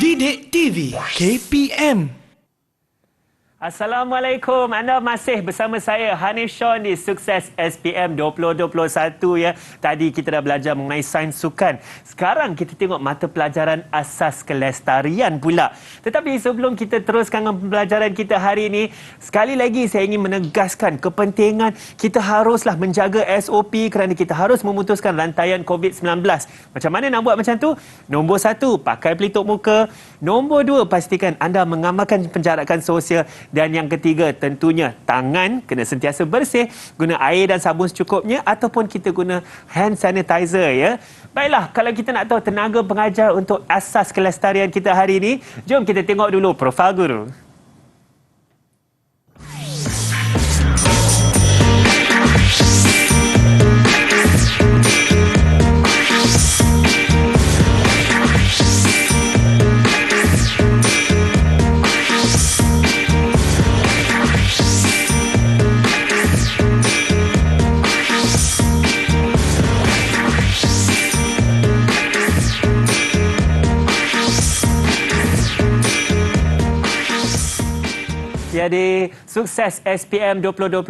Didik TV KPM. Assalamualaikum. Anda masih bersama saya Hanif Sean di Sukses SPM 2021 ya. Tadi kita dah belajar mengenai sains sukan. Sekarang kita tengok mata pelajaran asas kelestarian pula. Tetapi sebelum kita teruskan dengan pembelajaran kita hari ini, sekali lagi saya ingin menegaskan kepentingan kita haruslah menjaga SOP kerana kita harus memutuskan rantaian COVID-19. Macam mana nak buat macam tu? Nombor 1, pakai pelitup muka. Nombor 2, pastikan anda mengamalkan penjarakan sosial. Dan yang ketiga, tentunya tangan kena sentiasa bersih, guna air dan sabun secukupnya ataupun kita guna hand sanitizer ya. Baiklah, kalau kita nak tahu tenaga pengajar untuk asas kelestarian kita hari ini, jom kita tengok dulu profil guru. Jadi Sukses SPM 2021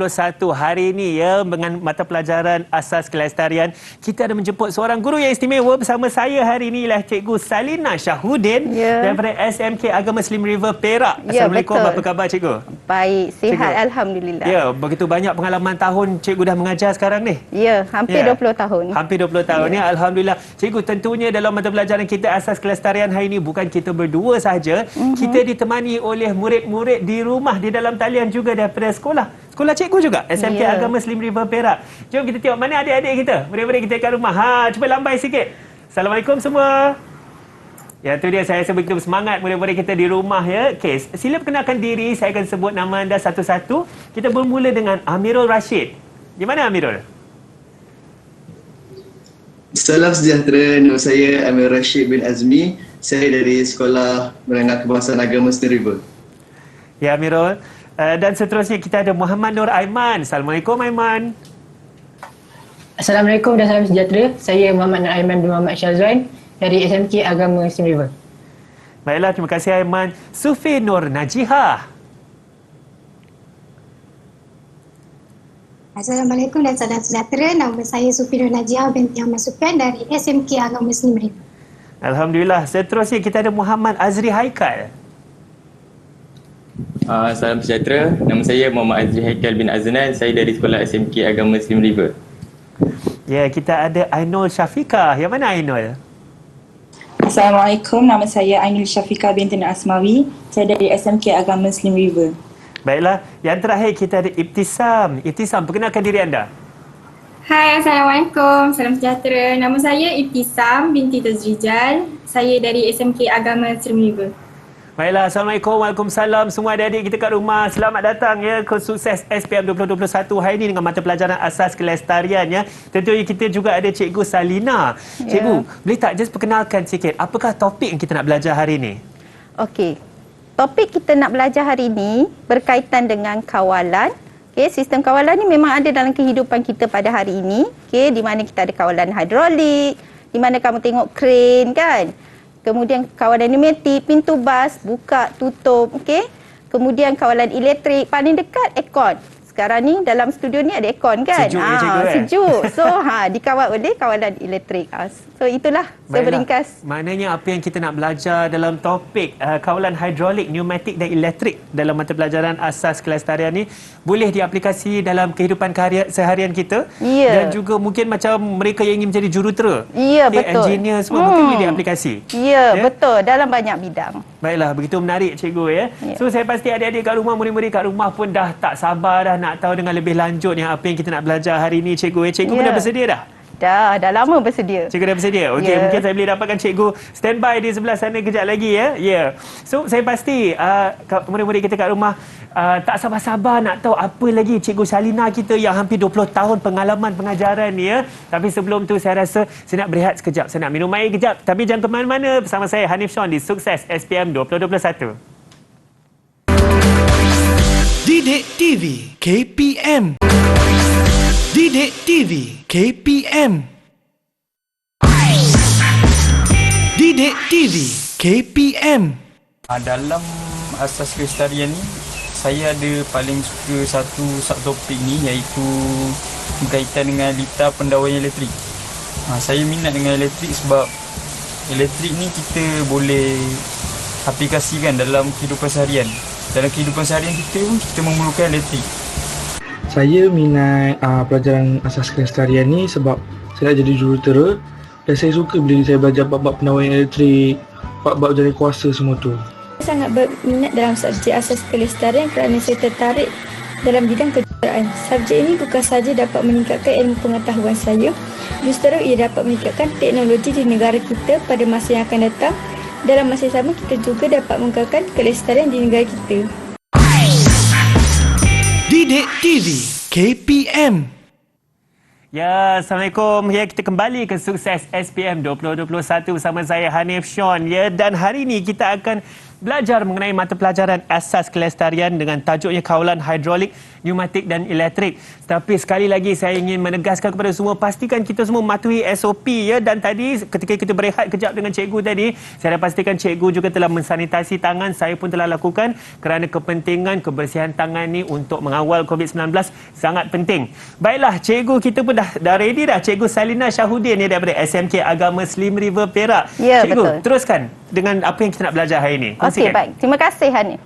hari ini ya, dengan mata pelajaran asas kelestarian, kita ada menjemput seorang guru yang istimewa bersama saya hari ini ialah Cikgu Salina Shahudin daripada SMK Agama Muslim River Perak. Assalamualaikum, apa khabar Cikgu? Baik, sihat Cikgu. Alhamdulillah. Ya, begitu banyak pengalaman tahun Cikgu dah mengajar sekarang ni. Ya, hampir 20 tahun. Hampir 20 tahun ya. Alhamdulillah. Cikgu, tentunya dalam mata pelajaran kita asas kelestarian hari ini bukan kita berdua sahaja. Kita ditemani oleh murid-murid di rumah, di dalam talian juga daripada sekolah. Sekolah cikgu juga, SMK Agama Muslim River Perak. Jom kita tengok mana adik-adik kita, murid-murid kita kat rumah. Cuba lambai sikit. Assalamualaikum semua. Ya, tu dia, saya rasa begitu bersemangat murid-murid kita di rumah ya. Okey, sila perkenalkan diri, saya akan sebut nama anda satu-satu. Kita bermula dengan Amirul Rashid. Di mana Amirul? Salam sejahtera, nama saya Amir Rashid bin Azmi. Saya dari Sekolah Menengah Kebangsaan Agama Muslim River. Ya, Amirul. Dan seterusnya kita ada Muhammad Nur Aiman. Assalamualaikum Aiman. Assalamualaikum dan salam sejahtera. Saya Muhammad Nur Aiman bin Muhammad Syazwan dari SMK Agama Muslim River. Baiklah, terima kasih Aiman. Sufi Nur Najihah. Assalamualaikum dan salam sejahtera. Nama saya Sufi Nur Najihah binti Ahmad Sufian dari SMK Agama Muslim River. Alhamdulillah. Seterusnya kita ada Muhammad Azri Haikal. Salam sejahtera. Nama saya Muhammad Azri Haikal bin Aznan. Saya dari Sekolah SMK Agama Muslim River. Ya, kita ada Ainul Syafiqah. Yang mana Ainul? Assalamualaikum. Nama saya Ainul Syafiqah binti Asmawi. Saya dari SMK Agama Muslim River. Baiklah. Yang terakhir kita ada Ibtisam. Ibtisam, perkenalkan diri anda. Hai, Assalamualaikum. Salam sejahtera. Nama saya Ibtisam binti Tazrijal. Saya dari SMK Agama Muslim River. Baiklah, Assalamualaikum, Waalaikumsalam semua adik-adik kita kat rumah. Selamat datang ya ke Sukses SPM 2021 hari ini dengan mata pelajaran asas kelestarian ya. Tentunya kita juga ada Cikgu Salina. Cikgu, boleh tak just perkenalkan sikit apakah topik yang kita nak belajar hari ini? Okey. Topik kita nak belajar hari ini berkaitan dengan kawalan. Okey, sistem kawalan ni memang ada dalam kehidupan kita pada hari ini. Okey, di mana kita ada kawalan hidrolik, di mana kamu tengok kren kan? Kemudian kawalan pneumatik, pintu bas, buka, tutup, okey. Kemudian kawalan elektrik, paling dekat aircon. Sekarang ni dalam studio ni ada aircon kan? Sejuk cikgu, sejuk. So dikawal oleh kawalan elektrik. So itulah seberingkas. Maknanya apa yang kita nak belajar dalam topik kawalan hidrolik, pneumatik dan elektrik dalam mata pelajaran asas kelestarian ni boleh diaplikasi dalam kehidupan seharian kita. Dan juga mungkin macam mereka yang ingin menjadi jurutera. Betul. Engineer semua mungkin boleh diaplikasi. Betul. Dalam banyak bidang. Baiklah, begitu menarik cikgu ya. So saya pasti adik-adik kat rumah, murid-murid kat rumah pun dah tak sabar dah nak tahu dengan lebih lanjut yang apa yang kita nak belajar hari ini cikgu. Cikgu pun dah bersedia dah? Dah lama bersedia. Cikgu dah bersedia? Okey, mungkin saya boleh dapatkan cikgu standby di sebelah sana kejap lagi ya. So saya pasti murid-murid kita kat rumah tak sabar-sabar nak tahu apa lagi Cikgu Salina kita yang hampir 20 tahun pengalaman pengajaran ni ya. Tapi sebelum tu saya rasa saya nak berehat sekejap. Saya nak minum air kejap. Tapi jangan ke mana-mana, bersama saya Hanif Sean di Sukses SPM 2021. Didik TV KPM. Didik TV KPM. Didik TV KPM. Dalam asas kelestarian ni, saya ada paling suka satu subtopik ni iaitu berkaitan dengan litar pendawaian elektrik. Saya minat dengan elektrik sebab elektrik ni kita boleh aplikasikan dalam kehidupan seharian. Dalam kehidupan seharian kita pun kita memerlukan elektrik. Saya minat pelajaran asas kelestarian ni sebab saya nak jadi jurutera dan saya suka bila saya belajar bab-bab pendawaian elektrik, bab-bab jaring kuasa semua tu. Saya sangat berminat dalam subjek asas kelestarian kerana saya tertarik dalam bidang kejuruteraan. Subjek ini bukan sahaja dapat meningkatkan ilmu pengetahuan saya, justru ia dapat meningkatkan teknologi di negara kita pada masa yang akan datang. Dalam masa yang sama, kita juga dapat mengekalkan kelestarian di negara kita. Didik TV KPM. Ya, Assalamualaikum. Ya, kita kembali ke Sukses SPM 2021 bersama saya Hanif Sean. Ya, dan hari ini kita akan belajar mengenai mata pelajaran asas kelestarian dengan tajuknya kawalan hidrolik, pneumatik dan elektrik. Tapi sekali lagi saya ingin menegaskan kepada semua, pastikan kita semua mematuhi SOP ya. Dan tadi ketika kita berehat kejap dengan cikgu tadi, saya dah pastikan cikgu juga telah mensanitasi tangan. Saya pun telah lakukan kerana kepentingan kebersihan tangan ni untuk mengawal COVID-19 sangat penting. Baiklah, cikgu kita pun dah ready dah. Cikgu Salina Syahudin ni daripada SMK Agama Slim River Perak. Ya, cikgu, betul. teruskan dengan apa yang kita nak belajar hari ini. Okey, baik. Terima kasih, Hanif.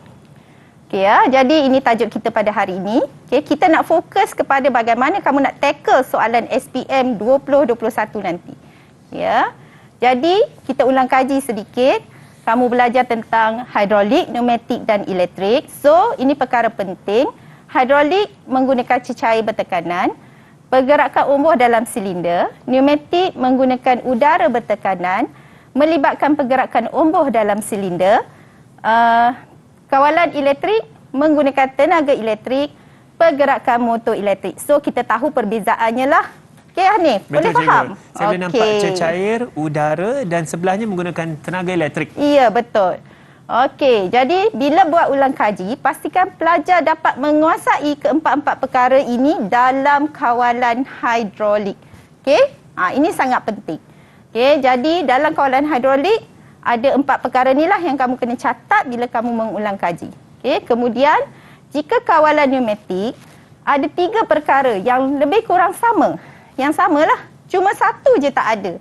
Okey ya, jadi ini tajuk kita pada hari ini. Okey, kita nak fokus kepada bagaimana kamu nak tackle soalan SPM 2021 nanti. Ya. Jadi, kita ulang kaji sedikit. Kamu belajar tentang hidrolik, pneumatik dan elektrik. So, ini perkara penting. Hidrolik menggunakan cecair bertekanan, pergerakan umbuh dalam silinder. Pneumatik menggunakan udara bertekanan, melibatkan pergerakan umbuh dalam silinder. Kawalan elektrik menggunakan tenaga elektrik, pergerakan motor elektrik. So, kita tahu perbezaannya lah. Okey, Hanif? Boleh faham? Saya boleh nampak cecair, udara dan sebelahnya menggunakan tenaga elektrik. Ya, betul. Okey, jadi bila buat ulang kaji, pastikan pelajar dapat menguasai keempat-empat perkara ini dalam kawalan hidrolik. Okey? Ini sangat penting. Okey, jadi dalam kawalan hidrolik, ada 4 perkara inilah yang kamu kena catat bila kamu mengulang kaji. Okey, kemudian jika kawalan pneumatik, ada 3 perkara yang lebih kurang sama. Yang samalah, cuma satu je tak ada.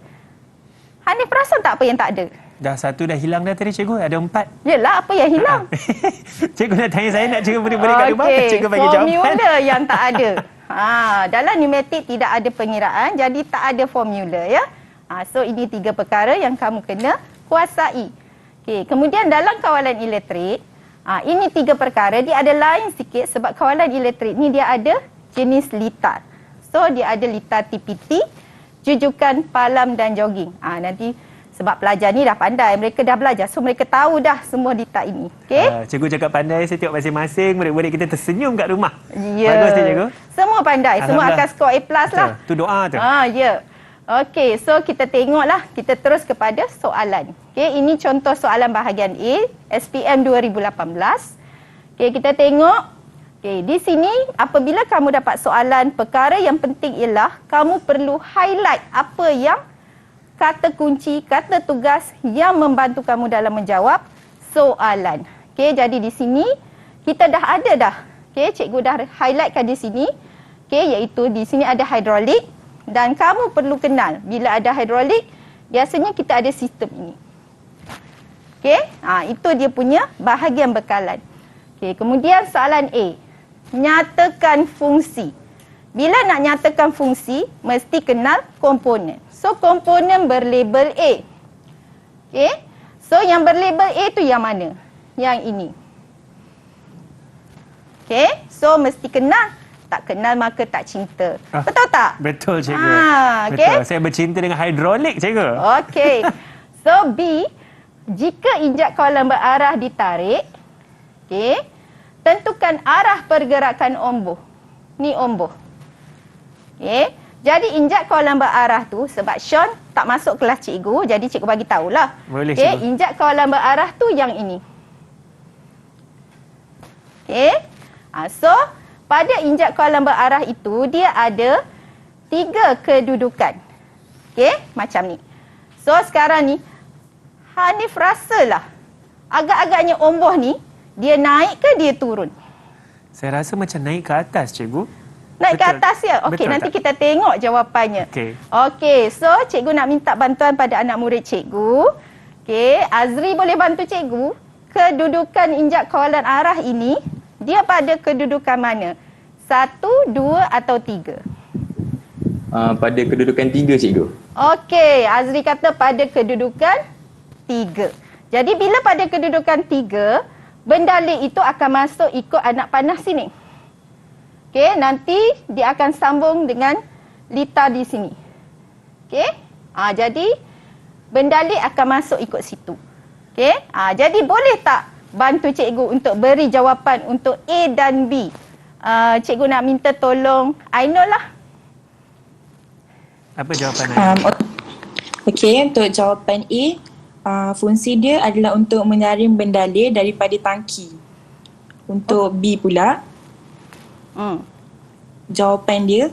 Hanif perasan tak apa yang tak ada? Dah satu dah hilang dah tadi cikgu, ada 4. Yelah, apa yang hilang? Cikgu nak tanya saya nak cikgu beri-beri kat rumah, cikgu bagi jawapan. Formula yang tak ada. Dalam pneumatik tidak ada pengiraan, jadi tak ada formula ya. So ini 3 perkara yang kamu kena kuasai. Okey, kemudian dalam kawalan elektrik, ini 3 perkara, dia ada lain sikit sebab kawalan elektrik ni dia ada jenis litar. So dia ada litar TPT, jujukan, palam dan jogging. Nanti sebab pelajar ni dah pandai, mereka dah belajar, so mereka tahu dah semua litar ini. Okey. Cikgu cakap pandai, saya tengok masing-masing murid-murid kita tersenyum kat rumah. Ya. Bagus tak cikgu? Semua pandai, semua akan skor A+ lah. Tu doa tu. Ya. Okey, so kita tengoklah, kita terus kepada soalan. Okey, ini contoh soalan bahagian A, SPM 2018. Okey, kita tengok. Okey, di sini apabila kamu dapat soalan, perkara yang penting ialah kamu perlu highlight apa yang kata kunci, kata tugas yang membantu kamu dalam menjawab soalan. Okey, jadi di sini kita dah ada dah. Okey, cikgu dah highlightkan di sini. Okey, iaitu di sini ada hidrolik. Dan kamu perlu kenal, bila ada hidrolik, biasanya kita ada sistem ini. Okey, itu dia punya bahagian bekalan. Okey, kemudian soalan A. Nyatakan fungsi. Bila nak nyatakan fungsi, mesti kenal komponen. So, komponen berlabel A. Okey, so yang berlabel A tu yang mana? Yang ini. Okey, so mesti kenal. Tak kenal maka tak cinta. Betul tak? Betul cikgu. Okay. Betul. Saya bercinta dengan hidrolik cikgu. Okey. So B, jika injak kawalan berarah ditarik, okey, tentukan arah pergerakan ombuh. Ni ombuh. Okey. Jadi injak kawalan berarah tu sebab Sean tak masuk kelas cikgu, jadi cikgu bagi tahulah. Boleh okey, cikgu. Injak kawalan berarah tu yang ini. Okey. So pada injak kawalan berarah itu, dia ada 3 kedudukan. Okey, macam ni. So, sekarang ni, Hanif rasalah agak-agaknya omboh ni dia naik ke dia turun? Saya rasa macam naik ke atas, cikgu. Naik ke Betul. atas ya? Okey, Betul nanti tak? kita tengok jawapannya. Okey, so cikgu nak minta bantuan pada anak murid cikgu. Okey, Azri boleh bantu cikgu. Kedudukan injak kawalan arah ini, dia pada kedudukan mana? 1, 2 atau 3? Pada kedudukan 3, cikgu. Okey, Azri kata pada kedudukan 3. Jadi bila pada kedudukan 3, bendali itu akan masuk ikut anak panah sini. Okey, nanti dia akan sambung dengan lita di sini. Okey? Jadi bendali akan masuk ikut situ. Okey? Jadi boleh tak bantu cikgu untuk beri jawapan untuk A dan B? Cikgu nak minta tolong Ainul lah. Apa jawapan Okey, untuk jawapan A, fungsi dia adalah untuk menyaring bendalih daripada tangki. Untuk B pula, jawapan dia,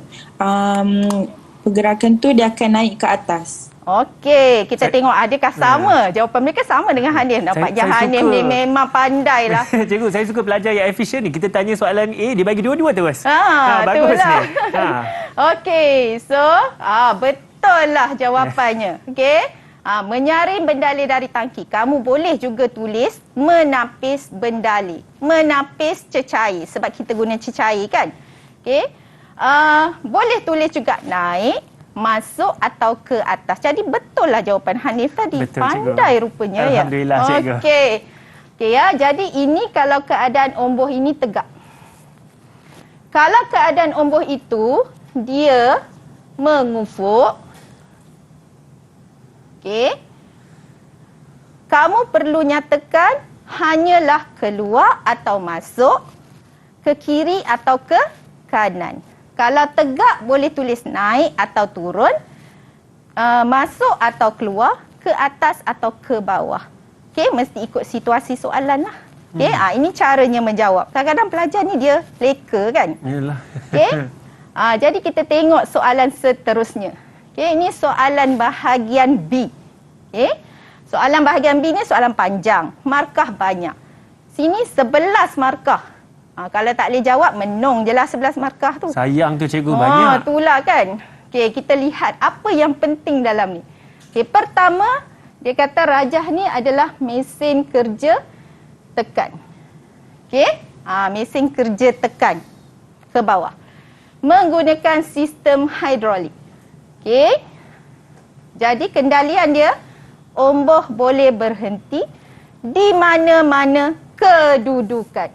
pergerakan tu dia akan naik ke atas. Okey, kita tengok adakah sama. Jawapan mereka sama dengan Hanif. Nampak je Hanif ni memang pandai lah. Cikgu, saya suka pelajar yang efisien ni. Kita tanya soalan A, dia bagi dua-dua terus. Bagus itulah. ni. Okey, so betul lah jawapannya. Okey. Menyaring bendali dari tangki. Kamu boleh juga tulis menapis bendali. Menapis cecair. Sebab kita guna cecair kan. Okey. Boleh tulis juga naik, masuk atau ke atas. Jadi betul lah jawapan Hanif tadi. Betul, pandai cikgu. rupanya ya. Alhamdulillah, cikgu. Okey. Okey ya. Jadi ini kalau keadaan omboh ini tegak. Kalau keadaan omboh itu dia mengufuk. Okey. Kamu perlu nyatakan hanyalah keluar atau masuk, ke kiri atau ke kanan. Kalau tegak boleh tulis naik atau turun, masuk atau keluar, ke atas atau ke bawah. Okey, mesti ikut situasi soalan lah. Okey, ini caranya menjawab. Kadang-kadang pelajar ni dia leka kan. Yalah. Okey. Jadi kita tengok soalan seterusnya. Okey, ini soalan bahagian B. Okey. Soalan bahagian B ni soalan panjang, markah banyak. Sini 11 markah. Kalau tak boleh jawab, menung je lah 11 markah tu. Sayang tu cikgu, banyak. Itulah kan. Okey, kita lihat apa yang penting dalam ni. Okey, pertama, dia kata rajah ni adalah mesin kerja tekan. Okey, mesin kerja tekan ke bawah. Menggunakan sistem hidrolik. Okey. Jadi kendalian dia, omboh boleh berhenti di mana-mana kedudukan.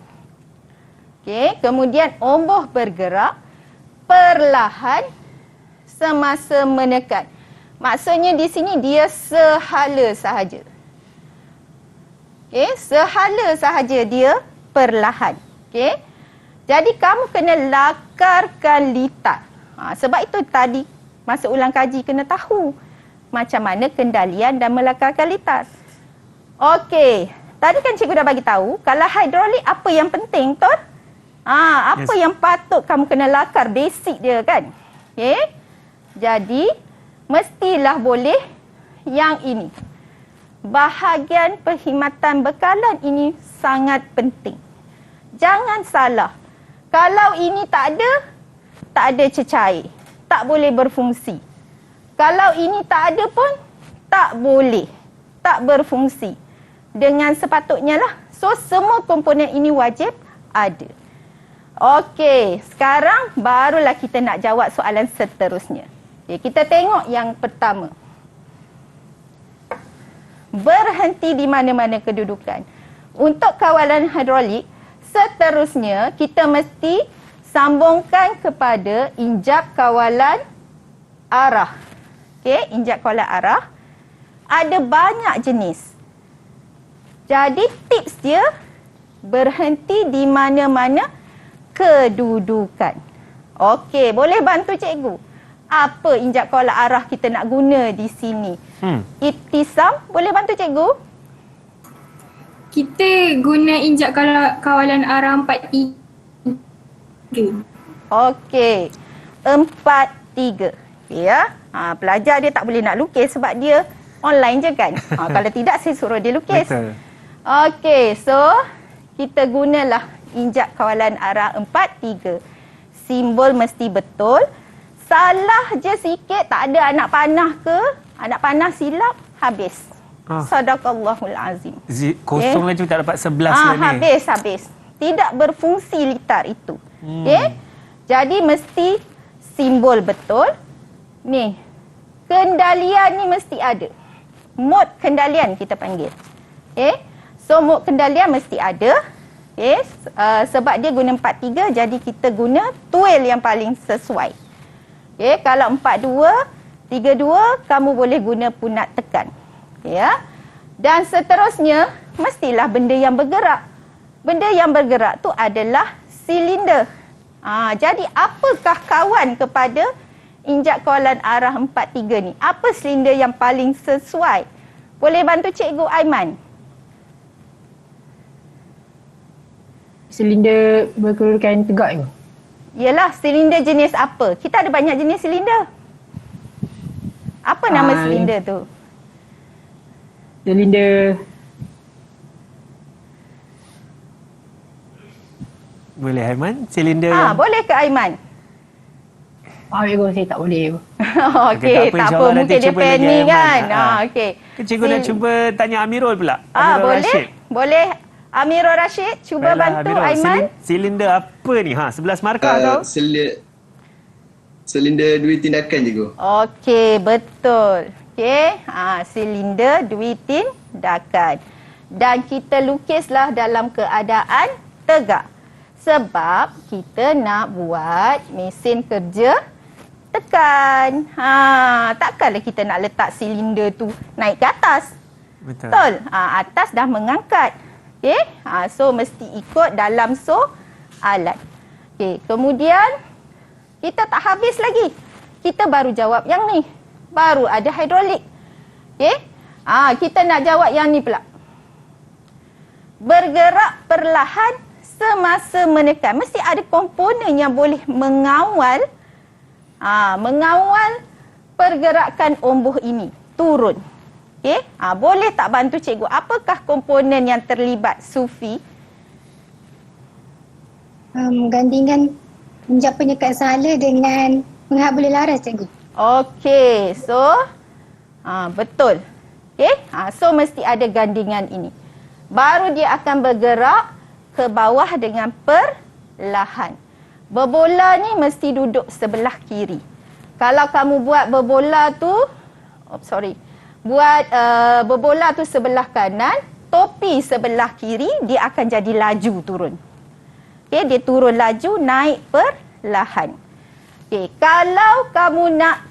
Okey, kemudian omboh bergerak perlahan semasa menekan. Maksudnya di sini dia sehala sahaja. Okey, sehala sahaja dia perlahan. Okey. Jadi kamu kena lakarkan litar. Sebab itu tadi masa ulang kaji kena tahu macam mana kendalian dan melakarkan litar. Okey, tadi kan cikgu dah bagi tahu kalau hidrolik apa yang penting, betul? Apa yang patut kamu kena lakar, basic dia kan. Okey. Jadi mestilah boleh yang ini. Bahagian perkhidmatan bekalan ini sangat penting. Jangan salah. Kalau ini tak ada cecair, tak boleh berfungsi. Kalau ini tak ada pun tak boleh, tak berfungsi dengan sepatutnya lah. So semua komponen ini wajib ada. Okey, sekarang barulah kita nak jawab soalan seterusnya. Okay, kita tengok yang pertama. Berhenti di mana-mana kedudukan. Untuk kawalan hidrolik, seterusnya kita mesti sambungkan kepada injap kawalan arah. Okey, injap kawalan arah. Ada banyak jenis. Jadi tips dia, berhenti di mana-mana kedudukan. Okey, boleh bantu cikgu? Apa injap kawalan arah kita nak guna di sini? Ibtisam, boleh bantu cikgu? Kita guna injak kawalan arah 4-3. Okey, 4-3. Ya, pelajar dia tak boleh nak lukis sebab dia online je kan. Kalau tidak saya suruh dia lukis. Betul. Okey, so kita gunalah injak kawalan arah 4-3. Simbol mesti betul. Salah je sikit, tak ada anak panah ke, anak panah silap, habis. Sadaqallahul azim. Kosong lagi tak dapat 11 lah ni. Habis. Tidak berfungsi litar itu. Okey? Jadi mesti simbol betul. Ni. Kendalian ni mesti ada. Mod kendalian kita panggil. Okey? So mod kendalian mesti ada. Okey? Sebab dia guna 4-3, jadi kita guna tuil yang paling sesuai. Okey, kalau 4-2, 3-2, kamu boleh guna punat tekan. Ya. Dan seterusnya, mestilah benda yang bergerak. Benda yang bergerak tu adalah silinder. Jadi apakah kawan kepada injak kawalan arah 4-3 ni? Apa silinder yang paling sesuai? Boleh bantu Cikgu Aiman? Silinder berkedudukan tegak ke? Yalah, silinder jenis apa? Kita ada banyak jenis silinder. Apa nama silinder tu? Silinder... Boleh Aiman? Silinder yang... Boleh ke Aiman? Saya tak boleh. Okey, tak apa. Mungkin dia panik kan. Okey. Cikgu nak cuba tanya Amirul pula. Boleh? Rashid. Boleh. Amirul Rashid, cuba bantu Amirul. Aiman. Silinder apa ni? 11 markah tau. Silinder dua tindakan cikgu. Okey, betul. Okey, silinder dua tindakan. Dan kita lukislah dalam keadaan tegak. Sebab kita nak buat mesin kerja tekan. Takkanlah kita nak letak silinder tu naik ke atas. Betul. Atas dah mengangkat. Okey. So mesti ikut dalam soalan. Okey, kemudian kita tak habis lagi. Kita baru jawab yang ni. Baru ada hidrolik. Okey. Kita nak jawab yang ni pula. Bergerak perlahan semasa menekan. Mesti ada komponen yang boleh mengawal pergerakan omboh ini turun. Okey? Boleh tak bantu cikgu? Apakah komponen yang terlibat, Sufi? Gandingan injak penyekat sahala dengan penghat bola laras, cikgu. Okey, so betul. Okey? So mesti ada gandingan ini. Baru dia akan bergerak ke bawah dengan perlahan. Berbola ni mesti duduk sebelah kiri. Kalau kamu buat berbola tu, berbola tu sebelah kanan, topi sebelah kiri, dia akan jadi laju turun. Okey, dia turun laju, naik perlahan. Okey, kalau kamu nak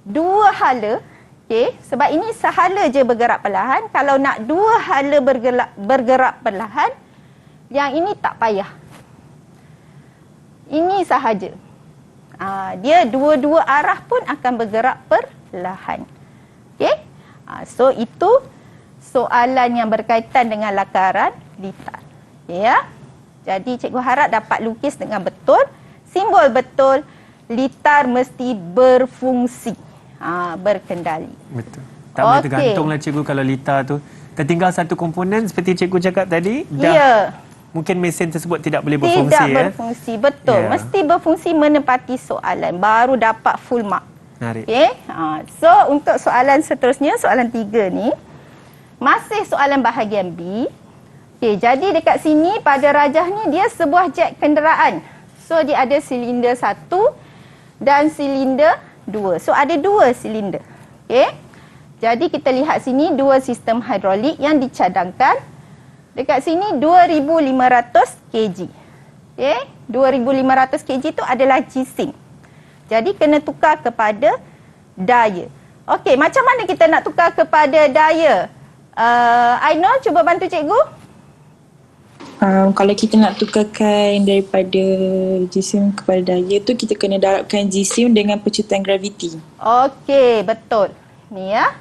dua hala, okey, sebab ini sehala je bergerak perlahan. Kalau nak dua hala bergerak perlahan, yang ini tak payah. Ini sahaja. Dia dua-dua arah pun akan bergerak perlahan. Okey? So itu soalan yang berkaitan dengan lakaran litar. Ya. Jadi cikgu harap dapat lukis dengan betul, simbol betul, litar mesti berfungsi, berkendali. Betul. Tak boleh tergantunglah cikgu kalau litar tu tertinggal satu komponen seperti cikgu cakap tadi. Mungkin mesin tersebut tidak boleh berfungsi. Tidak berfungsi, betul. Mesti berfungsi menepati soalan. Baru dapat full mark. Okay? So, untuk soalan seterusnya, soalan 3 ni. Masih soalan bahagian B. Okay, jadi dekat sini, pada rajah ni, dia sebuah jet kenderaan. So, dia ada silinder 1 dan silinder 2. So, ada 2 silinder. Okay? Jadi, kita lihat sini, 2 sistem hidrolik yang dicadangkan. Dekat sini 2,500 kg. Okay? 2,500 kg tu adalah jisim. Jadi kena tukar kepada daya. Okey, macam mana kita nak tukar kepada daya? Ainul, cuba bantu cikgu. Kalau kita nak tukarkan daripada jisim kepada daya tu, kita kena darabkan jisim dengan pecutan graviti. Okey, betul. Ni ya.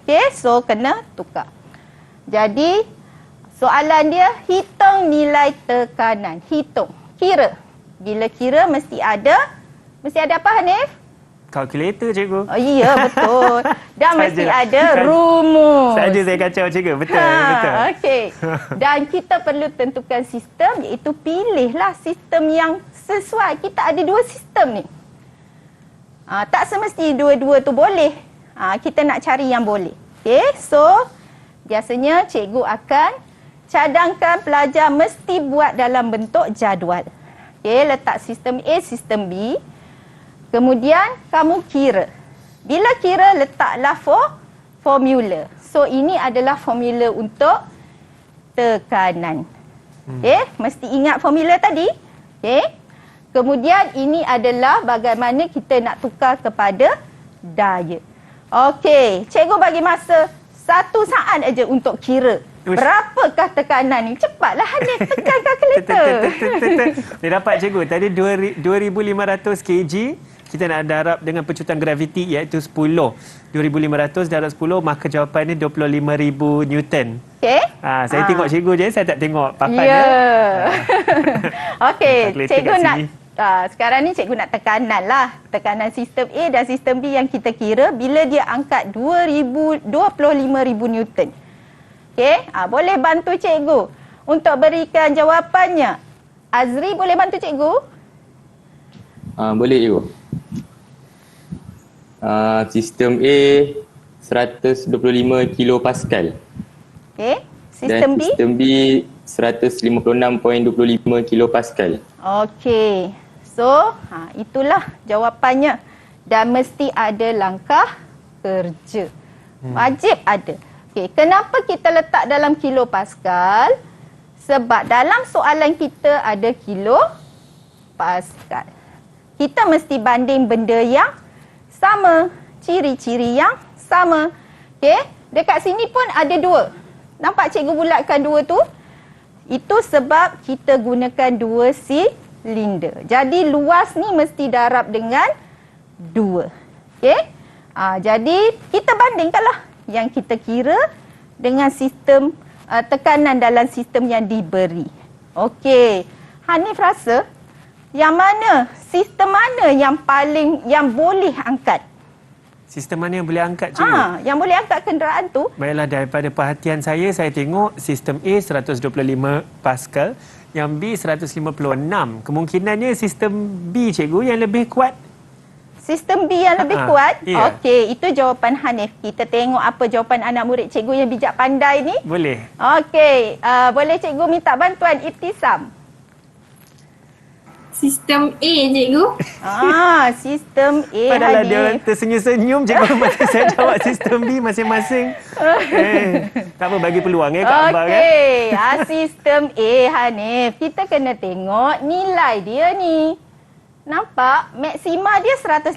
Okey, so kena tukar. Jadi, soalan dia, hitung nilai tekanan. Hitung. Kira. Bila kira, mesti ada apa, Hanif? kalkulator, cikgu. Oh, iya, betul. Dan mesti Saja. ada rumus. Saja saya kacau, cikgu. Betul, betul. Okey. Dan kita perlu tentukan sistem, iaitu pilihlah sistem yang sesuai. Kita ada dua sistem ni. Tak semesti dua-dua tu boleh. Kita nak cari yang boleh. Okey, so biasanya cikgu akan cadangkan pelajar mesti buat dalam bentuk jadual. Okey, letak sistem A, sistem B. Kemudian kamu kira. Bila kira, letaklah formula. So ini adalah formula untuk tekanan. Okey, mesti ingat formula tadi. Okey. Kemudian ini adalah bagaimana kita nak tukar kepada daya. Okey, cikgu bagi masa 1 saat aja untuk kira. Berapakah tekanan ni? Cepatlah Hanif, tekan kalkulator. Dia dapat, cikgu. Tadi 2,500 kg. Kita nak darab dengan pecutan graviti iaitu 10. 2,500 darab 10, maka jawapannya 25,000 Newton. Okey. Saya tengok cikgu je, saya tak tengok papan. Ya. Okey, Kalkulator cikgu kat nak sini. sekarang ni cikgu nak tekanan lah. Tekanan sistem A dan sistem B yang kita kira bila dia angkat 25,000 Newton. Okey, boleh bantu cikgu untuk berikan jawapannya. Azri boleh bantu cikgu? Boleh, cikgu. Sistem A 125 kilopascal. Okey, sistem dan B? Sistem B 156.25 kilopascal. Okey. So, itulah jawapannya. Dan mesti ada langkah kerja. Wajib ada. Okey, kenapa kita letak dalam kilopascal? Sebab dalam soalan kita ada kilopascal. Kita mesti banding benda yang sama, ciri-ciri yang sama. Okey, dekat sini pun ada 2. Nampak cikgu bulatkan 2 tu? Itu sebab kita gunakan 2 silinder. Jadi luas ni mesti darab dengan 2. Okey? Jadi kita bandingkanlah yang kita kira dengan sistem tekanan dalam sistem yang diberi. Okey. Hanif rasa sistem mana yang boleh angkat? Sistem mana yang boleh angkat, cikgu? Yang boleh angkat kenderaan tu? Baiklah, daripada perhatian saya tengok sistem A 125 Pascal, yang B 156. Kemungkinannya sistem B, cikgu, yang lebih kuat. Sistem B yang lebih kuat? Ya. Okey, itu jawapan Hanif. Kita tengok apa jawapan anak murid cikgu yang bijak pandai ni. Boleh. Okey, boleh cikgu minta bantuan Ibtisam? Sistem A, cikgu. Sistem A. Padahal Hanif. dia tersenyum-senyum, cikgu mati saya jawab sistem B masing-masing. Tak apa, bagi peluang Kak Abang. Okey, sistem A, Hanif. Kita kena tengok nilai dia ni. Nampak? Maksima dia 150.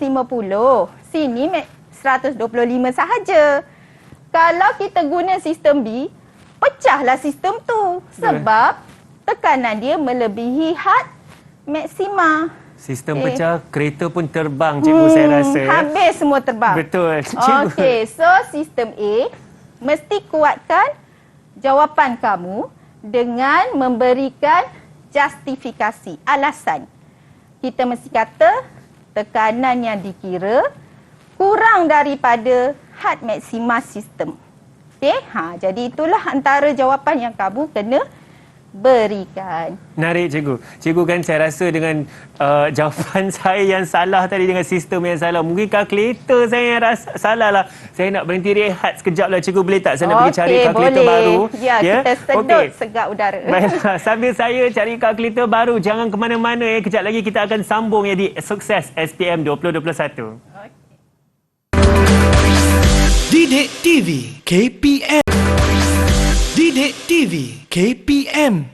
Sini 125 sahaja. Kalau kita guna sistem B, pecahlah sistem tu. Sebab tekanan dia melebihi had maksima. Sistem pecah, kereta pun terbang, cikgu, saya rasa. Habis semua terbang. Betul, cikgu. Okey, so sistem A mesti kuatkan jawapan kamu dengan memberikan justifikasi, alasan. Kita mesti kata tekanan yang dikira kurang daripada had maksima sistem. Okey, jadi itulah antara jawapan yang kamu kena berikan. Menarik, cikgu. Cikgu, kan saya rasa dengan jawapan saya yang salah tadi, dengan sistem yang salah, mungkin kalkulator saya yang salah lah. Saya nak berhenti rehat sekejap lah, cikgu, boleh tak? Saya nak pergi cari kalkulator baru. Ya, kita sedut segak udara. Baiklah, sambil saya cari kalkulator baru, jangan ke mana-mana ya. Kejap lagi kita akan sambung ya di Sukses SPM 2021. Didik TV KPM. Didik TV KPM.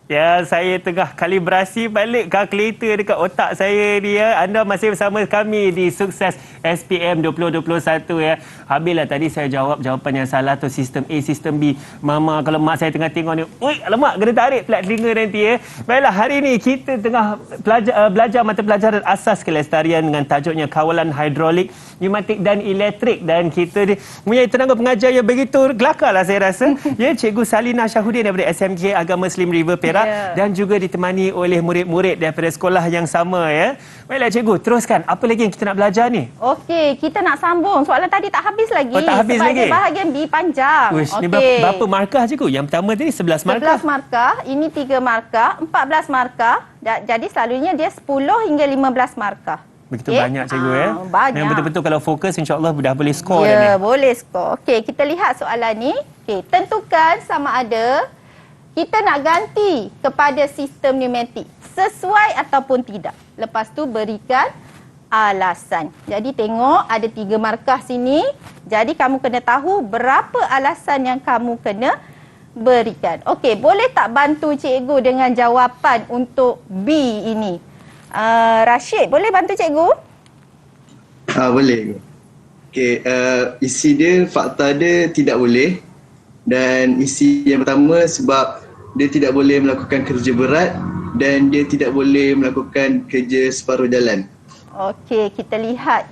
Ya, saya tengah kalibrasi balik kalkulator dekat otak saya ni ya. Anda masih bersama kami di Sukses SPM 2021 ya. Habislah tadi saya jawab jawapan yang salah tu, sistem A, sistem B. Mama, kalau mak saya tengah tengok ni, oi, alamak, kena tarik pelat telinga nanti ya. Baiklah, hari ni kita tengah belajar mata pelajaran asas kelestarian dengan tajuknya kawalan hidrolik, pneumatik dan elektrik. Dan kita mempunyai tenaga pengajar yang begitu kelakar lah saya rasa. Ya, Cikgu Salina Syahudin daripada SMK Agama Muslim River Perak bergerak dan juga ditemani oleh murid-murid daripada sekolah yang sama ya. Baiklah cikgu, teruskan. Apa lagi yang kita nak belajar ni? Okey, kita nak sambung. Soalan tadi tak habis lagi. Oh, tak habis sebab lagi? dia bahagian B panjang. Uish, ni berapa markah cikgu? Yang pertama tadi 11 markah. 11 markah, ini 3 markah, 14 markah. Jadi selalunya dia 10 hingga 15 markah. Begitu banyak cikgu ya. Banyak. Yang betul-betul kalau fokus insya-Allah dah boleh skor dah ni. Ya, boleh skor. Okey, kita lihat soalan ni. Okey, tentukan sama ada kita nak ganti kepada sistem pneumatik sesuai ataupun tidak. Lepas tu berikan alasan. Jadi tengok ada 3 markah sini. Jadi kamu kena tahu berapa alasan yang kamu kena berikan. Okey, boleh tak bantu cikgu dengan jawapan untuk B ini? Rashid, boleh bantu cikgu? Boleh. Okey, isi dia, fakta dia tidak boleh. Dan isi yang pertama sebab dia tidak boleh melakukan kerja berat dan dia tidak boleh melakukan kerja separuh jalan. Okey, kita lihat.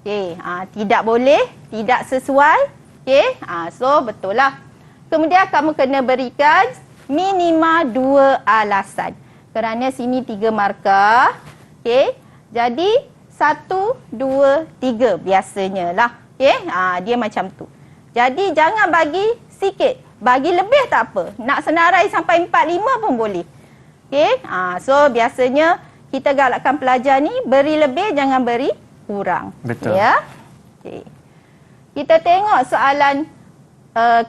Okey, tidak boleh, tidak sesuai. Okey, so betul lah. Kemudian kamu kena berikan minima 2 alasan. Kerana sini 3 markah. Okey, jadi 1, 2, 3 biasanya lah. Okey, dia macam tu. Jadi jangan bagi sikit. Bagi lebih tak apa. Nak senarai sampai 4, 5 pun boleh. Okey, so biasanya kita galakkan pelajar ni beri lebih, jangan beri kurang. Betul. Ya. Okey. Kita tengok soalan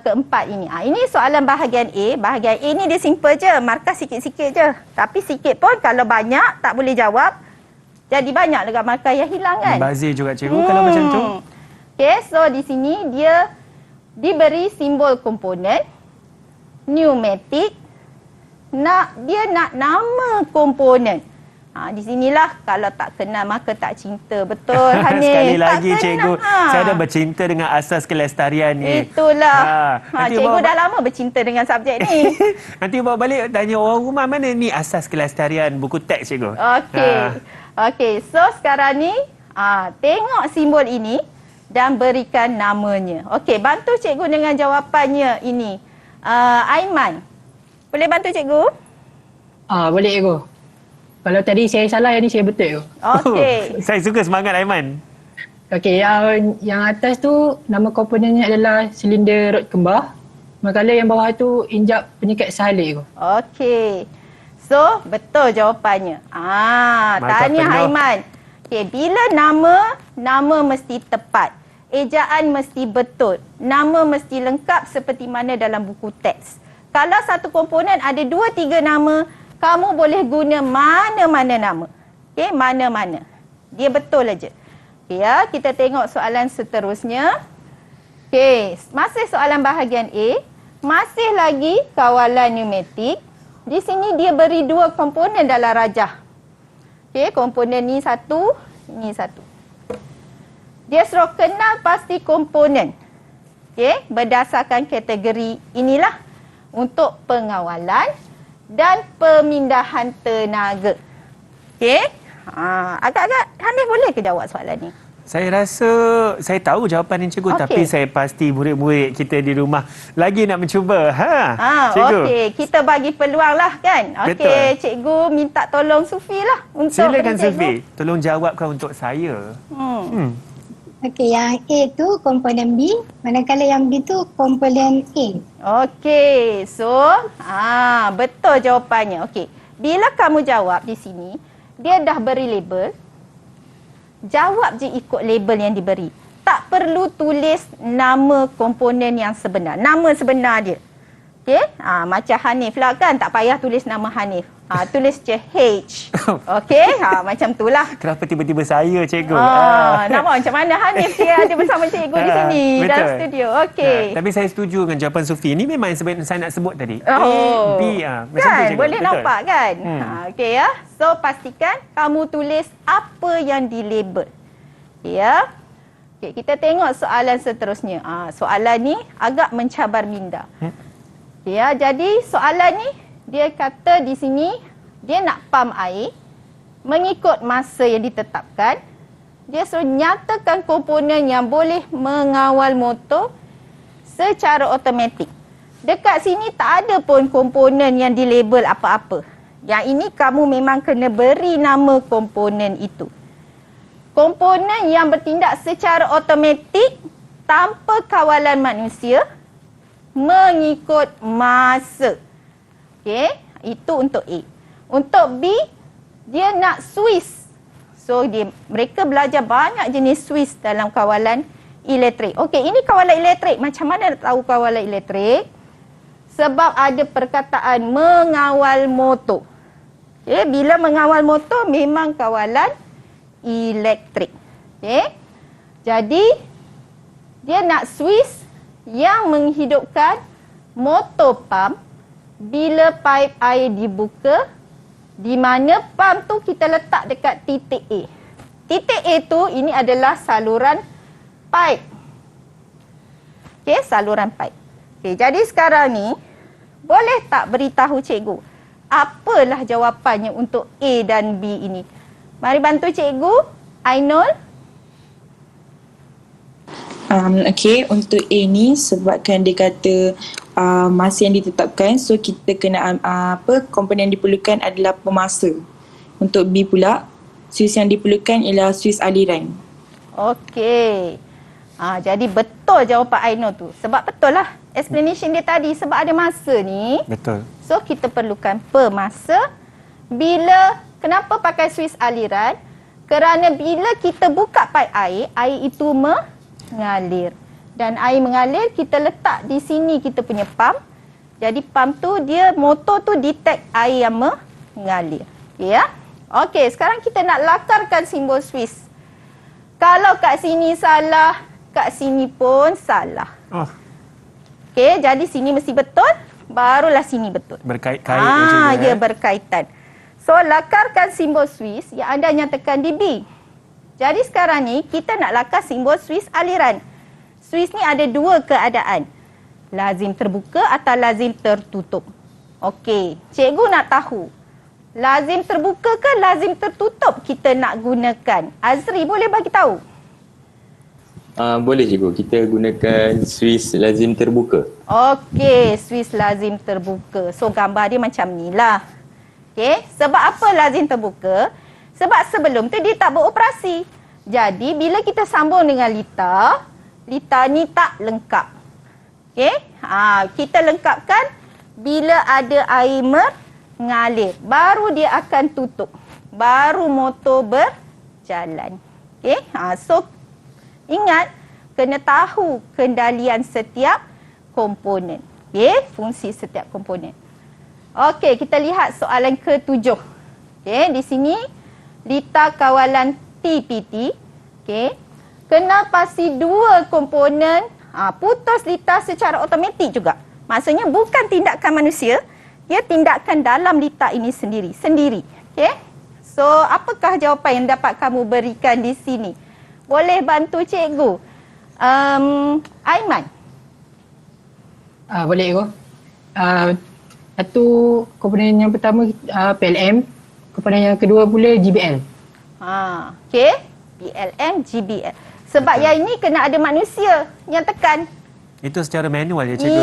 keempat ini. Ini soalan bahagian A. Bahagian A ni dia simple je. Markah sikit-sikit je. Tapi sikit pun kalau banyak tak boleh jawab. Jadi banyak dekat markah yang hilang kan. Bazir juga cikgu kalau macam tu. Okey, so di sini dia diberi simbol komponen pneumatik. Dia nak nama komponen. Di sinilah kalau tak kenal maka tak cinta. Betul Hanif. Sekali tak lagi kenal. cikgu, saya dah bercinta dengan asas kelestarian ni. Itulah. Cikgu bawa dah lama bercinta dengan subjek ni. Nanti bawa balik tanya orang rumah mana ni asas kelestarian buku teks cikgu. Okey. Okey, so sekarang ni tengok simbol ini dan berikan namanya. Okey, bantu cikgu dengan jawapannya ini. Aiman. Boleh bantu cikgu? Boleh cikgu. Kalau tadi saya salah, yang ni saya betul. Okey. Saya suka semangat Aiman. Okey, yang atas tu nama komponennya adalah silinder rod kembar. Manakala yang bawah tu injap penyekat salik. Okey. So, betul jawapannya. Tahniah Aiman. Okey, bila nama mesti tepat. Ejaan mesti betul. Nama mesti lengkap seperti mana dalam buku teks. Kalau satu komponen ada 2, 3 nama, kamu boleh guna mana-mana nama. Okey, mana-mana. Dia betul aja. Okey ya, kita tengok soalan seterusnya. Okey, masih soalan bahagian A. Masih lagi kawalan pneumatik. Di sini dia beri 2 komponen dalam rajah. Okey, komponen ni satu, ini satu. Dia suruh kenal pasti komponen. Okey, berdasarkan kategori inilah untuk pengawalan dan pemindahan tenaga. Okey? Agak-agak Hanif boleh ke jawab soalan ni? Saya rasa saya tahu jawapan ni cikgu, tapi saya pasti murid-murid kita di rumah lagi nak mencuba. Cikgu. Okey, kita bagi peluang lah kan. Okey, cikgu minta tolong Sufi lah untuk silakan Sufi, tolong jawabkan untuk saya. Okey, yang A tu komponen B, manakala yang B tu komponen A. Okey, so betul jawapannya. Okey, bila kamu jawab di sini, dia dah beri label. Jawab je ikut label yang diberi. Tak perlu tulis nama komponen yang sebenar. Nama sebenar dia. Okey, macam Hanif lah kan, tak payah tulis nama Hanif. Tulis je H. Okey, macam tu lah. Kenapa tiba-tiba saya cikgu? Nama macam mana Hanif dia ada bersama cikgu di sini dalam studio. Okey. Tapi saya setuju dengan jawapan Sufi. Ini memang yang saya nak sebut tadi. A, B. Macam kan, tu cikgu. boleh betul nampak kan? Okey ya. So pastikan kamu tulis apa yang dilabel. Okey ya. Okey, kita tengok soalan seterusnya. Soalan ni agak mencabar minda. Ya, jadi soalan ni dia kata di sini dia nak pump air mengikut masa yang ditetapkan. Dia suruh nyatakan komponen yang boleh mengawal motor secara automatik. Dekat sini tak ada pun komponen yang dilabel apa-apa. Yang ini kamu memang kena beri nama komponen itu. Komponen yang bertindak secara automatik tanpa kawalan manusia mengikut masa. Okey, itu untuk A. Untuk B, dia nak Swiss. So mereka belajar banyak jenis Swiss dalam kawalan elektrik. Okey, ini kawalan elektrik. Macam mana nak tahu kawalan elektrik? Sebab ada perkataan mengawal motor. Okay, bila mengawal motor memang kawalan elektrik. Okay. Jadi dia nak Swiss yang menghidupkan motor pump bila paip air dibuka, di mana pump tu kita letak dekat titik A. Titik A tu ini adalah saluran paip. Okey, saluran paip. Okey, jadi sekarang ni boleh tak beritahu cikgu apalah jawapannya untuk A dan B ini? Mari bantu cikgu, Ainul. Okey, untuk A ni sebabkan dia kata masa yang ditetapkan, so kita kena komponen yang diperlukan adalah pemasa. Untuk B pula, Swiss yang diperlukan ialah Swiss aliran. Okey. Jadi betul jawapan Ainul tu. Sebab betul lah explanation dia tadi, sebab ada masa ni. Betul. So kita perlukan pemasa. Kenapa pakai Swiss aliran? Kerana bila kita buka paip air, air itu mengalir. Dan air mengalir, kita letak di sini kita punya pump. Jadi pump tu motor tu detect air yang mengalir. Okey ya? Okey, sekarang kita nak lakarkan simbol Swiss. Kalau kat sini salah, kat sini pun salah. Oh. Okey, jadi sini mesti betul, barulah sini betul. Berkait-kait ya, berkaitan. So, lakarkan simbol Swiss yang anda nyatakan di B. Jadi sekarang ni, kita nak lakar simbol Swiss aliran. Swiss ni ada dua keadaan. Lazim terbuka atau lazim tertutup. Okey, cikgu nak tahu. Lazim terbuka ke lazim tertutup kita nak gunakan? Azri, boleh bagi tahu? Boleh cikgu, kita gunakan Swiss lazim terbuka. Okey, Swiss lazim terbuka. So gambar dia macam ni lah. Okey, sebab apa lazim terbuka? Sebab sebelum tu dia tak beroperasi. Jadi bila kita sambung dengan litar ni tak lengkap. Okey, kita lengkapkan bila ada air mengalir. Baru dia akan tutup. Baru motor berjalan. Okey, so ingat, kena tahu kendalian setiap komponen. Okey, fungsi setiap komponen. Okey, kita lihat soalan ke-7. Okey, di sini litar kawalan TPT. Okey, kena pasti dua komponen putus litar secara automatik juga. Maksudnya bukan tindakan manusia, dia tindakan dalam litar ini sendiri. Okey, so apakah jawapan yang dapat kamu berikan di sini? Boleh bantu cikgu. Aiman. Boleh cikgu. Satu komponen yang pertama PLM, komponen yang kedua pula GBL. Okey, PLM, GBL. Sebab yang ini kena ada manusia yang tekan. Itu secara manual ya cikgu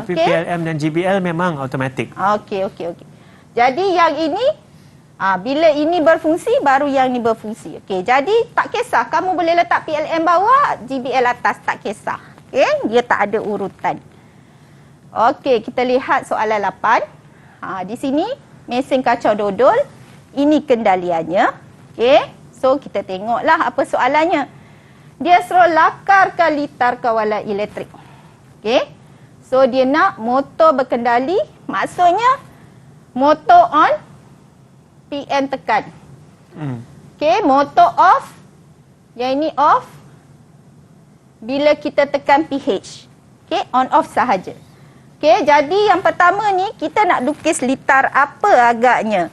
Tapi PLM dan GBL memang automatik. Okey. Jadi yang ini bila ini berfungsi, baru yang ini berfungsi. Okey, jadi tak kisah. Kamu boleh letak PLM bawah, GBL atas, tak kisah. Okey, dia tak ada urutan. Okey, kita lihat soalan 8. Di sini, mesin kacau dodol. Ini kendaliannya. Okey, so kita tengoklah apa soalannya. Dia suruh lakarkan litar kawalan elektrik. Okey, so dia nak motor berkendali. Maksudnya, motor on, PM tekan. Okey, motor off. Yang ini off. Bila kita tekan PH. Okey, on off sahaja. Okey, jadi yang pertama ni kita nak lukis litar apa agaknya?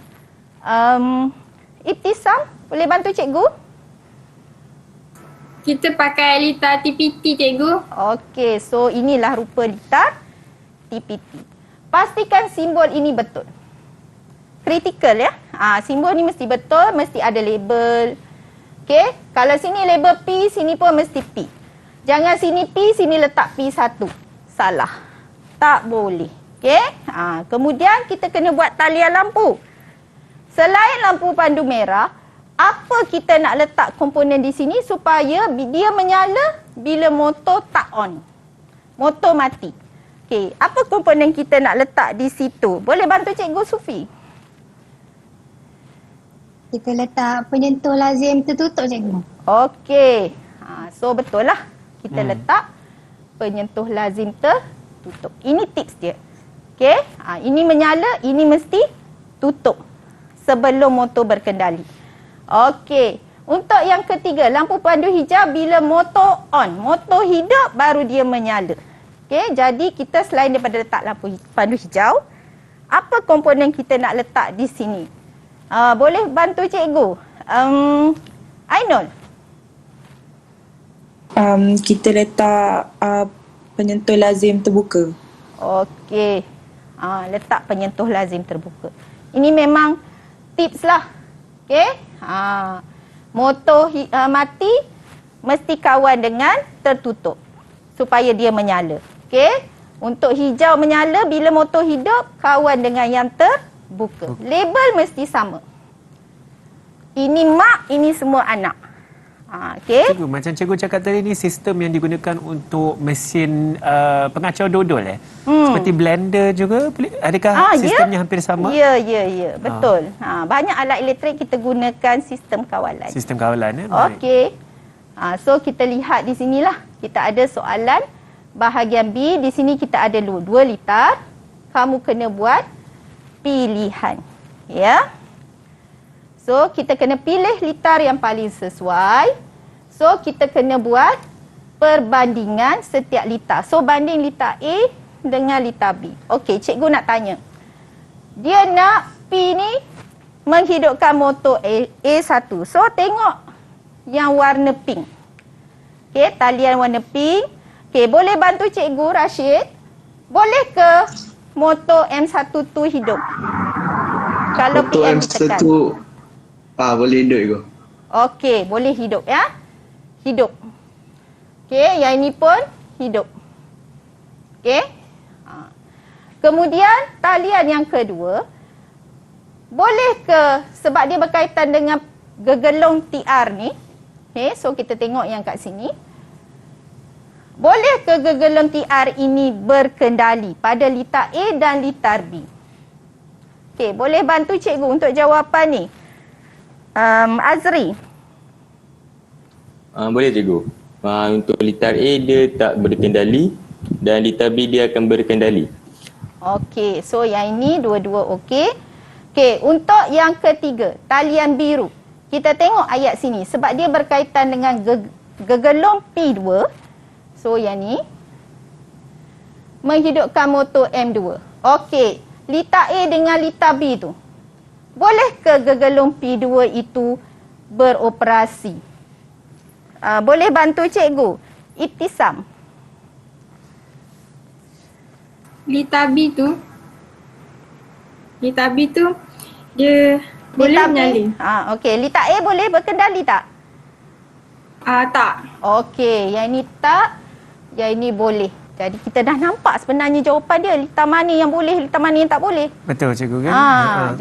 Ibtisam, boleh bantu cikgu? Kita pakai litar TPT cikgu. Okey, so inilah rupa litar TPT. Pastikan simbol ini betul. Kritikal ya. Simbol ni mesti betul, mesti ada label. Okey, kalau sini label P, sini pun mesti P. Jangan sini P, sini letak P1. Salah. Tak boleh. Okey? Kemudian kita kena buat talian lampu. Selain lampu pandu merah, apa kita nak letak komponen di sini supaya dia menyala bila motor tak on. Motor mati. Okey, apa komponen kita nak letak di situ? Boleh bantu Cikgu Sufi? Kita letak penyentuh lazim tertutup, cikgu. Okey. So betul lah. Kita letak penyentuh lazim tertutup. Ini tips dia. Okey. Ini menyala, ini mesti tutup sebelum motor berkendali. Okey. Untuk yang ketiga, lampu pandu hijau bila motor on. Motor hidup baru dia menyala. Okey. Jadi kita selain daripada letak lampu pandu hijau, apa komponen kita nak letak di sini? Boleh bantu cikgu? Ainul? Kita letak penyentuh lazim terbuka. Okey. Letak penyentuh lazim terbuka. Ini memang tips lah. Okey. Motor mati mesti kawan dengan tertutup supaya dia menyala. Okey. Untuk hijau menyala bila motor hidup kawan dengan yang terbuka. Label mesti sama. Ini mak, ini semua anak. Okey. Cikgu, macam cikgu cakap tadi ni sistem yang digunakan untuk mesin pengacau dodol seperti blender juga, adakah sistemnya hampir sama? Ya. Betul. Banyak alat elektrik kita gunakan sistem kawalan. Sistem kawalan. Okey. So kita lihat di sinilah. Kita ada soalan bahagian B. Di sini kita ada 2 litar. Kamu kena buat pilihan. Ya. So, kita kena pilih litar yang paling sesuai. So, kita kena buat perbandingan setiap litar. So, banding litar A dengan litar B. Okey, cikgu nak tanya. Dia nak P ni menghidupkan motor A1. So, tengok yang warna pink. Okey, talian warna pink. Okey, boleh bantu cikgu Rashid? Boleh ke motor M1 tu hidup? Kalau motor PM M1 ditekan. Boleh hidup juga. Okey, boleh hidup ya. Hidup. Okey, yang ini pun hidup. Okey. Kemudian talian yang kedua, boleh ke sebab dia berkaitan dengan gegelung TR ni. Okey, so kita tengok yang kat sini. Boleh ke gegelung TR ini berkendali pada litar A dan litar B? Okey, boleh bantu cikgu untuk jawapan ni. Azri. Boleh cikgu. Untuk litar A dia tak berkendali dan litar B dia akan berkendali. Okey, so yang ini dua-dua okey. Okey, untuk yang ketiga, talian biru. Kita tengok ayat sini sebab dia berkaitan dengan gegelung P2. So yang ni menghidupkan motor M2. Okey, litar A dengan litar B tu. Boleh ke gegelung P2 itu beroperasi? Boleh bantu cikgu? Ibtisam. Litar B tu dia boleh menyala. Okey, litar A boleh berkendali tak? Tak. Okey, yang ini tak, yang ini boleh. Jadi kita dah nampak sebenarnya jawapan dia. Litar mana yang boleh, litar mana yang tak boleh. Betul cikgu kan?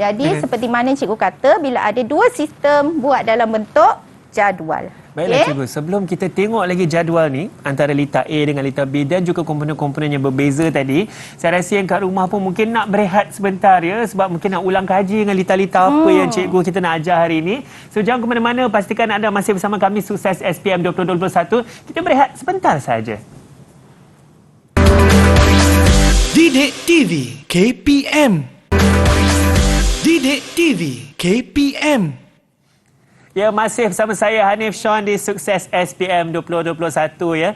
Jadi seperti mana cikgu kata, bila ada 2 sistem buat dalam bentuk jadual. Baiklah cikgu, sebelum kita tengok lagi jadual ni antara litar A dengan litar B dan juga komponen-komponen yang berbeza tadi, saya rasa yang kat rumah pun mungkin nak berehat sebentar ya, sebab mungkin nak ulang kaji dengan litar-litar apa yang cikgu kita nak ajar hari ini. So jangan ke mana-mana, pastikan anda masih bersama kami Sukses SPM 2021. Kita berehat sebentar saja. Didik TV KPM. Didik TV KPM. Ya, masih bersama saya Hanif Sean di Sukses SPM 2021 ya.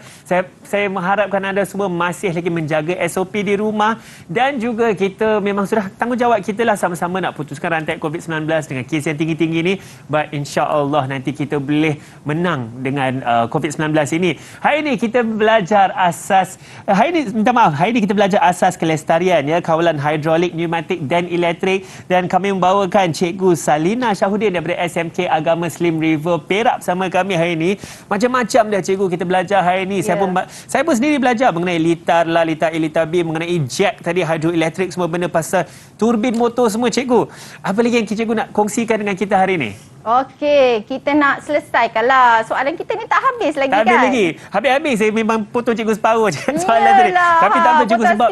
Saya mengharapkan anda semua masih lagi menjaga SOP di rumah dan juga kita memang sudah tanggungjawab kita lah sama-sama nak putuskan rantai COVID-19 dengan kes yang tinggi-tinggi ni. But insya-Allah nanti kita boleh menang dengan COVID-19 ini. Hari ini kita belajar asas hari ini kita belajar asas kelestarian ya, kawalan hidrolik, pneumatik dan elektrik, dan kami membawakan Cikgu Salina Syahudin daripada SMK Agama Slim River Perak bersama kami hari ini. Macam-macam dah cikgu kita belajar hari ini. Saya pun sendiri belajar mengenai litar lah, litar A, litar B, mengenai jack tadi, hidroelektrik, semua benda pasal turbin motor semua cikgu. Apa lagi yang cikgu nak kongsikan dengan kita hari ini? Okey, kita nak selesaikan lah. Soalan kita ni tak habis lagi tak kan? Tak habis lagi. Habis-habis saya memang potong cikgu separuh soalan tadi. Tapi tak apa cikgu sebab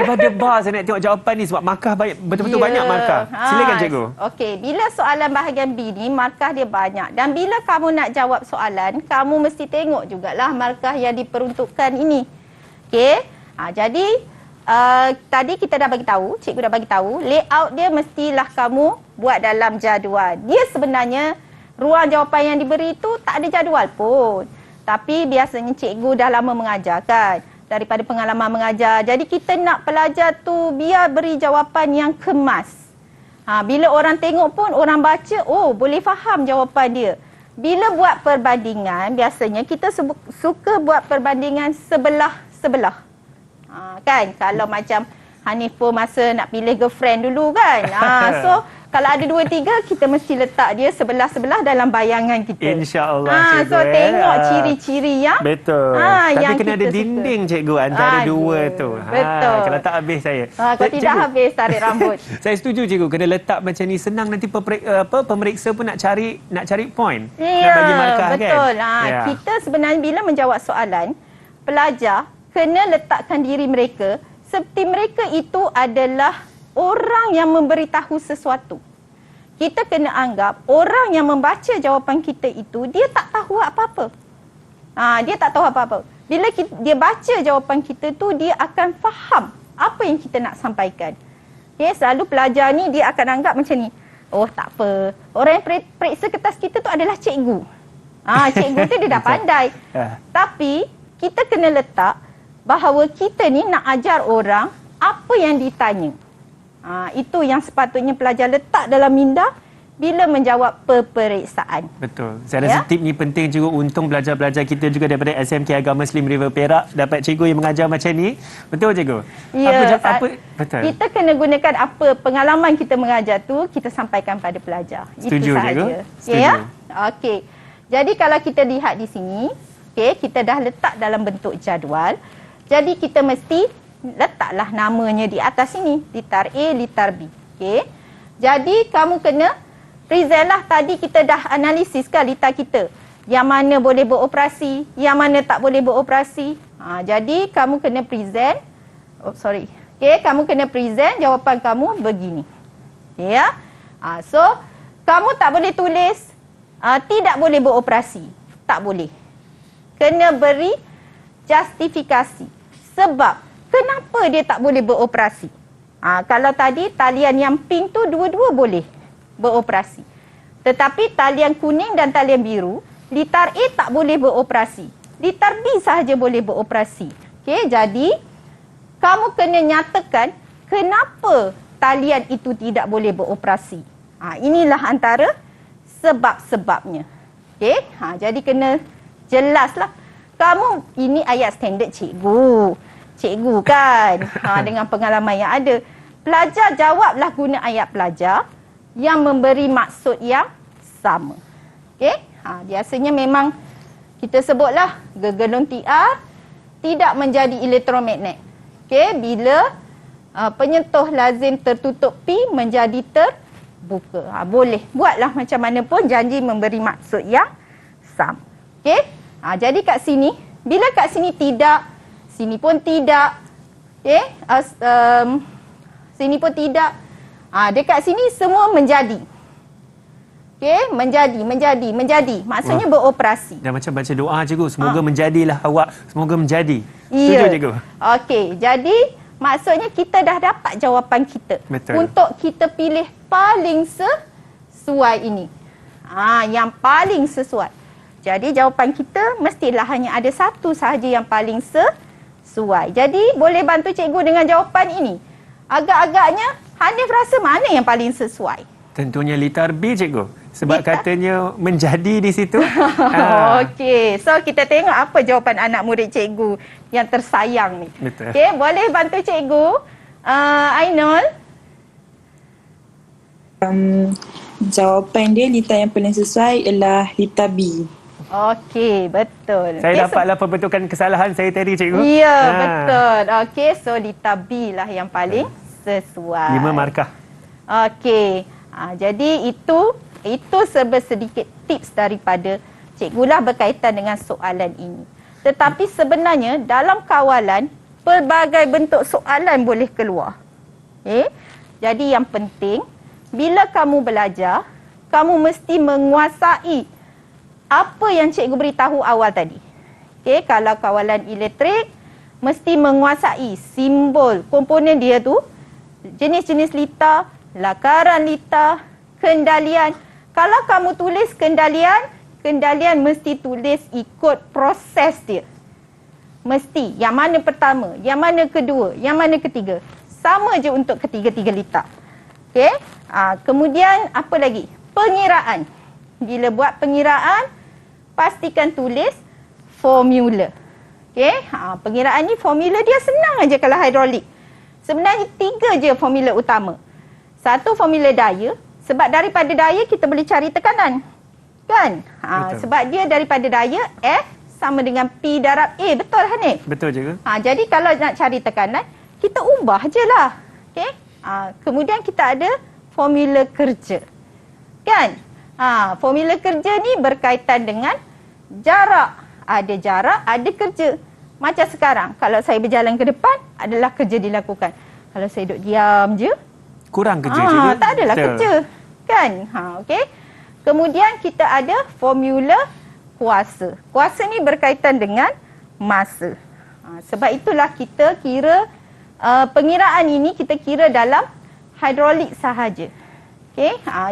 berdebar saya nak tengok jawapan ni sebab markah betul-betul banyak markah. Silakan cikgu. Okey, bila soalan bahagian B ni markah dia banyak dan bila kamu nak jawab soalan, kamu mesti tengok jugalah markah yang diperuntukkan ini. Okey? Jadi tadi kita dah bagi tahu, cikgu dah bagi tahu, layout dia mestilah kamu buat dalam jadual. Dia sebenarnya ruang jawapan yang diberi itu tak ada jadual pun. Tapi biasanya cikgu dah lama mengajar kan, daripada pengalaman mengajar. Jadi kita nak pelajar tu biar beri jawapan yang kemas. Bila orang tengok pun, orang baca, oh boleh faham jawapan dia. Bila buat perbandingan, biasanya kita suka buat perbandingan sebelah-sebelah. Kan, kalau macam Hanif pun masa nak pilih girlfriend dulu kan. So kalau ada 2-3, kita mesti letak dia sebelah-sebelah dalam bayangan kita. InsyaAllah cikgu. So tengok ciri-ciri yang betul. Tapi yang kena ada dinding suka. Cikgu antara dua tu. Betul. Kalau tak habis saya. Kalau tidak habis tarik rambut. Saya setuju cikgu, kena letak macam ni, senang nanti pemeriksa pun nak cari point. Nak bagi markah betul. kan. Kita sebenarnya bila menjawab soalan, pelajar kena letakkan diri mereka seperti mereka itu adalah orang yang memberitahu sesuatu. Kita kena anggap orang yang membaca jawapan kita itu, dia tak tahu apa-apa. Dia tak tahu apa-apa. Bila dia baca jawapan kita tu, dia akan faham apa yang kita nak sampaikan. Selalu pelajar ni dia akan anggap macam ni. Oh tak apa. Orang yang periksa kertas kita tu adalah cikgu. Cikgu tu dia dah pandai. Tapi kita kena letak bahawa kita ni nak ajar orang apa yang ditanya. Itu yang sepatutnya pelajar letak dalam minda bila menjawab peperiksaan. Betul. Saya rasa tip ni penting juga. Untung belajar-belajar kita juga daripada SMK Agama Slim River Perak dapat cikgu yang mengajar macam ni. Betul cikgu? Ya. Betul. Kita kena gunakan apa pengalaman kita mengajar tu, kita sampaikan pada pelajar. Setuju, itu sahaja. Cikgu. Setuju. Ya? Okey. Jadi kalau kita lihat di sini, kita dah letak dalam bentuk jadual. Jadi kita mesti letaklah namanya di atas sini. Litar A, litar B. Jadi kamu kena present lah. Tadi kita dah analisis kan litar kita. Yang mana boleh beroperasi, yang mana tak boleh beroperasi. Jadi kamu kena present. Kamu kena present jawapan kamu begini. So kamu tak boleh tulis tidak boleh beroperasi. Tak boleh. Kena beri justifikasi. Sebab kenapa dia tak boleh beroperasi? Kalau tadi talian yang pink tu dua-dua boleh beroperasi. Tetapi talian kuning dan talian biru, litar A tak boleh beroperasi. Litar B sahaja boleh beroperasi. Jadi kamu kena nyatakan kenapa talian itu tidak boleh beroperasi. Inilah antara sebab-sebabnya. Jadi kena jelaslah. Kamu, ini ayat standard cikgu kan, dengan pengalaman yang ada. Pelajar jawablah guna ayat pelajar yang memberi maksud yang sama. Biasanya memang kita sebutlah gegelun TR tidak menjadi elektromagnet. Bila penyentuh lazim tertutup P menjadi terbuka. Boleh buatlah macam mana pun, janji memberi maksud yang sama. Jadi kat sini, bila kat sini tidak, sini pun tidak. Sini pun tidak. Dekat sini semua menjadi. Menjadi. Maksudnya beroperasi. Dah macam baca doa cikgu. Semoga menjadilah awak. Semoga menjadi. Setuju cikgu? Jadi maksudnya kita dah dapat jawapan kita. Betul. Untuk kita pilih paling sesuai ini. Yang paling sesuai. Jadi jawapan kita mestilah hanya ada satu sahaja yang paling sesuai. Jadi boleh bantu cikgu dengan jawapan ini. Agak-agaknya Hanif rasa mana yang paling sesuai? Tentunya litar B cikgu. Sebab katanya menjadi di situ. Okey. So kita tengok apa jawapan anak murid cikgu yang tersayang ni. Betul. Boleh bantu cikgu? Ainul? Jawapan dia lita yang paling sesuai ialah lita B. Okey, betul. Saya dapatlah pembentukan kesalahan saya tadi, cikgu. Ya, betul. Okey, so lita B lah yang paling sesuai. 5 markah. Okey. Jadi itu serba sedikit tips daripada cikgu lah berkaitan dengan soalan ini. Tetapi sebenarnya dalam kawalan pelbagai bentuk soalan boleh keluar. Jadi yang penting bila kamu belajar, kamu mesti menguasai apa yang cikgu beritahu awal tadi. Kalau kawalan elektrik, mesti menguasai simbol komponen dia tu, jenis-jenis lita, lakaran lita, kendalian. Kalau kamu tulis kendalian mesti tulis ikut proses dia. Mesti. Yang mana pertama, yang mana kedua, yang mana ketiga. Sama je untuk ketiga-tiga lita. Kemudian apa lagi? Pengiraan. Bila buat pengiraan, pastikan tulis formula. Pengiraan ni formula dia senang aja kalau hidrolik. Sebenarnya 3 je formula utama. Satu formula daya, sebab daripada daya kita boleh cari tekanan. Kan? Sebab dia daripada daya F sama dengan P darab A. Betul Hanif? Betul cikgu. Jadi kalau nak cari tekanan, kita ubah je lah. Kemudian kita ada formula kerja. Kan? Formula kerja ni berkaitan dengan jarak. Ada jarak, ada kerja. Macam sekarang, kalau saya berjalan ke depan, adalah kerja dilakukan. Kalau saya duduk diam je, kurang kerja cikgu. tak adalah kerja. Kan? Okey. Kemudian kita ada formula kuasa. Kuasa ni berkaitan dengan masa. Sebab itulah kita kira pengiraan ini kita kira dalam hidrolik sahaja.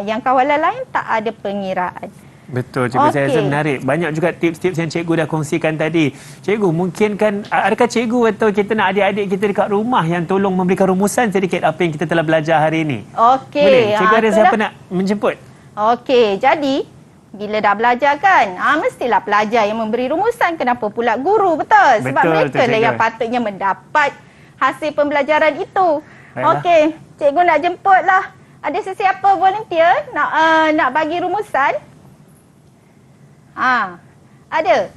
Yang kawalan lain tak ada pengiraan. Betul cikgu, saya rasa menarik. Banyak juga tips-tips yang cikgu dah kongsikan tadi. Cikgu, mungkin kan adakah cikgu atau kita nak adik-adik kita dekat rumah yang tolong memberikan rumusan sedikit apa yang kita telah belajar hari ini? Boleh? Cikgu ada siapa nak menjemput? Jadi bila dah belajar kan, mestilah pelajar yang memberi rumusan. Kenapa pula guru? Betul. Sebab mereka lah yang patutnya mendapat hasil pembelajaran itu. Okey, cikgu nak jemput lah. Ada sesiapa volunteer nak bagi rumusan? Ada?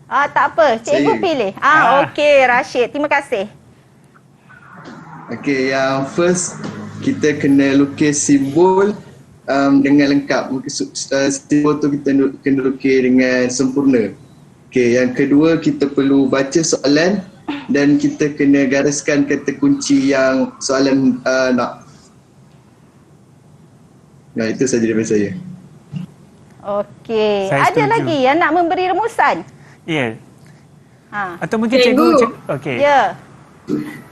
Tak apa, cikgu pilih. Okey, Rashid. Terima kasih. Okey, yang first kita kena lukis simbol dengan lengkap. Simbol tu kita kena lukis dengan sempurna. Okey, yang kedua kita perlu baca soalan dan kita kena gariskan kata kunci yang soalan nak. Itu saja daripada saya. Okey. Ada lagi yang nak memberi rumusan? Ya. Atau mungkin cikgu okey. Ya.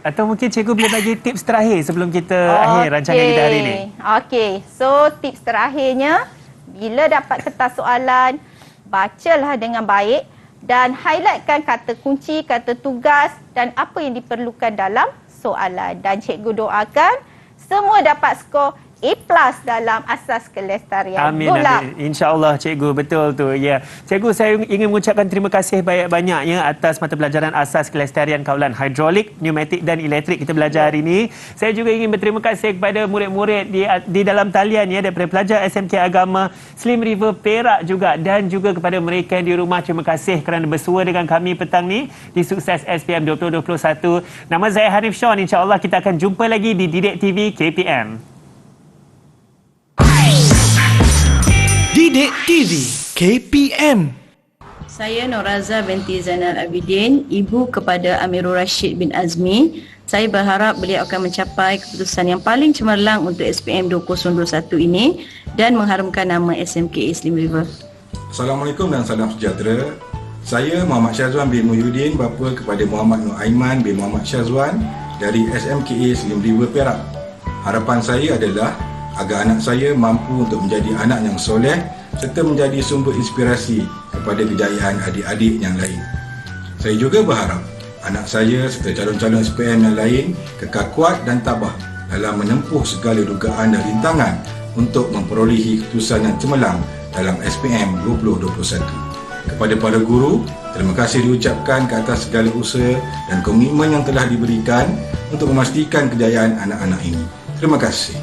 Atau mungkin cikgu boleh bagi tips terakhir sebelum kita akhir rancangan kita hari ini. Okey. So tips terakhirnya, bila dapat kertas soalan, bacalah dengan baik dan highlightkan kata kunci, kata tugas dan apa yang diperlukan dalam soalan. Dan cikgu doakan semua dapat skor A+ dalam asas kelestarian. Amin, amin. InsyaAllah cikgu, betul tu. Ya. Cikgu, saya ingin mengucapkan terima kasih banyak-banyak atas mata pelajaran asas kelestarian kawalan hidrolik, pneumatik dan elektrik kita belajar hari ini. Saya juga ingin berterima kasih kepada murid-murid di dalam talian daripada pelajar SMK Agama Slim River Perak juga, dan juga kepada mereka yang di rumah. Terima kasih kerana bersua dengan kami petang ni di Sukses SPM 2021. Nama saya Hanif Sean. InsyaAllah kita akan jumpa lagi di Didik TV KPM. Didik TV KPM. Saya Noraza binti Zainal Abidin, ibu kepada Amirul Rashid bin Azmi. Saya berharap beliau akan mencapai keputusan yang paling cemerlang untuk SPM 2021 ini dan mengharumkan nama SMK Slim River. Assalamualaikum dan salam sejahtera. Saya Muhammad Syazwan bin Muhyiddin, bapa kepada Muhammad Nur Aiman bin Muhammad Syazwan dari SMK Slim River Perak. Harapan saya adalah agar anak saya mampu untuk menjadi anak yang soleh serta menjadi sumber inspirasi kepada kejayaan adik-adik yang lain. Saya juga berharap anak saya serta calon-calon SPM yang lain kekal kuat dan tabah dalam menempuh segala dugaan dan rintangan untuk memperolehi keputusan yang cemerlang dalam SPM 2021. Kepada para guru, terima kasih diucapkan ke atas segala usaha dan komitmen yang telah diberikan untuk memastikan kejayaan anak-anak ini. Terima kasih.